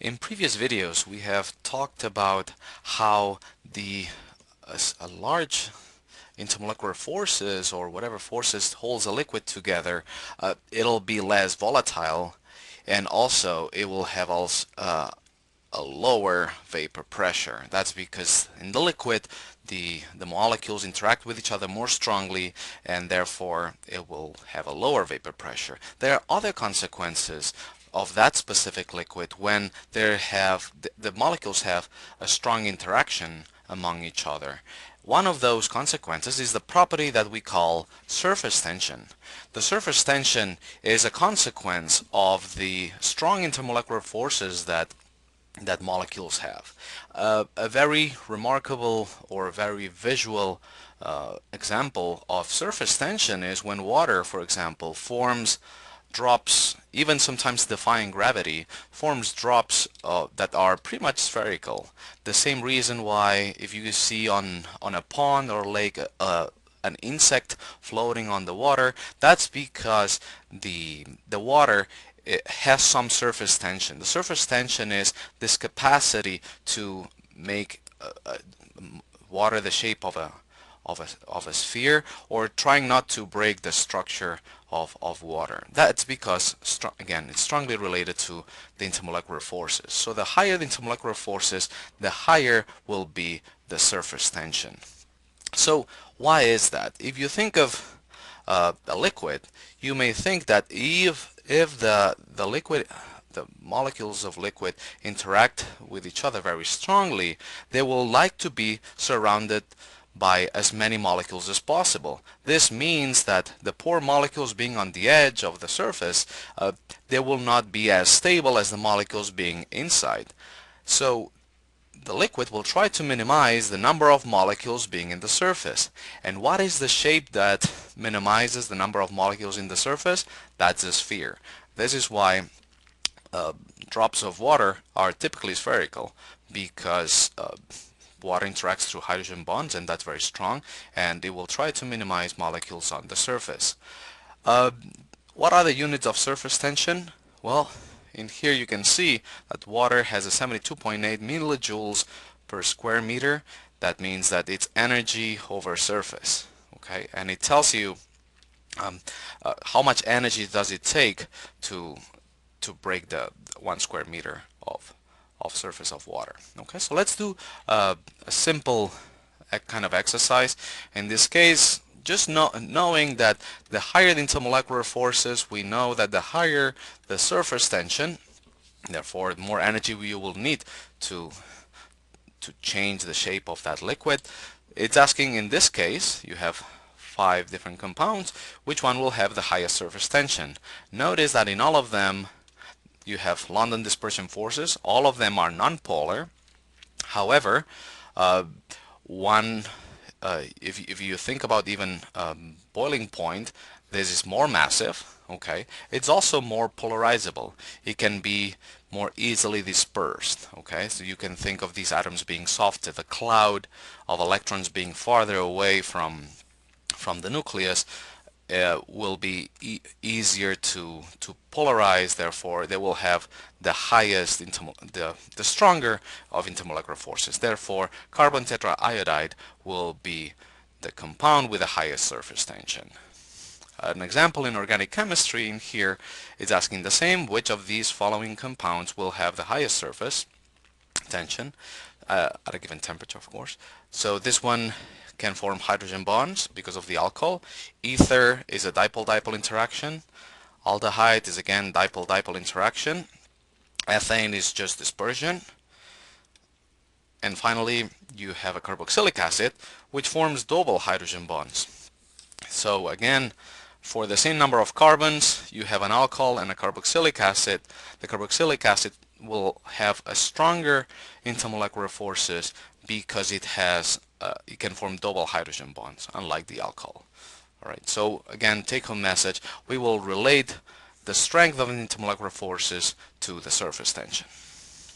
In previous videos, we have talked about how a large intermolecular forces or whatever forces holds a liquid together, it'll be less volatile, and also it will have a lower vapor pressure. That's because in the liquid the molecules interact with each other more strongly, and therefore it will have a lower vapor pressure. There are other consequences of that specific liquid when the molecules have a strong interaction among each other. One of those consequences is the property that we call surface tension. The surface tension is a consequence of the strong intermolecular forces that molecules have. A very remarkable or very visual example of surface tension is when water, for example, forms drops, even sometimes defying gravity, forms drops that are pretty much spherical. The same reason why if you see on a pond or lake an insect floating on the water, that's because the water, it has some surface tension. The surface tension is this capacity to make water the shape of a sphere, or trying not to break the structure of water. That's because, again, it's strongly related to the intermolecular forces. So the higher the intermolecular forces, the higher will be the surface tension. So why is that? If you think of a liquid, you may think that if the molecules of liquid interact with each other very strongly, they will like to be surrounded by as many molecules as possible. This means that the poor molecules being on the edge of the surface, they will not be as stable as the molecules being inside. So the liquid will try to minimize the number of molecules being in the surface. And what is the shape that minimizes the number of molecules in the surface? That's a sphere. This is why drops of water are typically spherical, because water interacts through hydrogen bonds, and that's very strong, and it will try to minimize molecules on the surface. What are the units of surface tension? Well, in here you can see that water has a 72.8 millijoules per square meter. That means that it's energy over surface. Okay, and it tells you how much energy does it take to break the 1 square meter of surface of water. Okay, so let's do a simple kind of exercise. In this case, just knowing that the higher the intermolecular forces, we know that the higher the surface tension, therefore the more energy you will need to change the shape of that liquid. It's asking, in this case, you have 5 different compounds, which one will have the highest surface tension. Notice that in all of them you have London dispersion forces. All of them are nonpolar. However, if you think about even boiling point, this is more massive. Okay, it's also more polarizable. It can be more easily dispersed. Okay, so you can think of these atoms being softer. The cloud of electrons being farther away from the nucleus will be easier to polarize. Therefore, they will have the highest, the stronger of intermolecular forces. Therefore, carbon tetraiodide will be the compound with the highest surface tension. An example in organic chemistry in here is asking the same: which of these following compounds will have the highest surface tension at a given temperature, of course. So this one can form hydrogen bonds because of the alcohol. Ether is a dipole-dipole interaction. Aldehyde is again dipole-dipole interaction. Ethane is just dispersion. And finally, you have a carboxylic acid, which forms double hydrogen bonds. So again, for the same number of carbons, you have an alcohol and a carboxylic acid. The carboxylic acid will have a stronger intermolecular forces because it can form double hydrogen bonds, unlike the alcohol. Alright, so again, take-home message: we will relate the strength of intermolecular forces to the surface tension.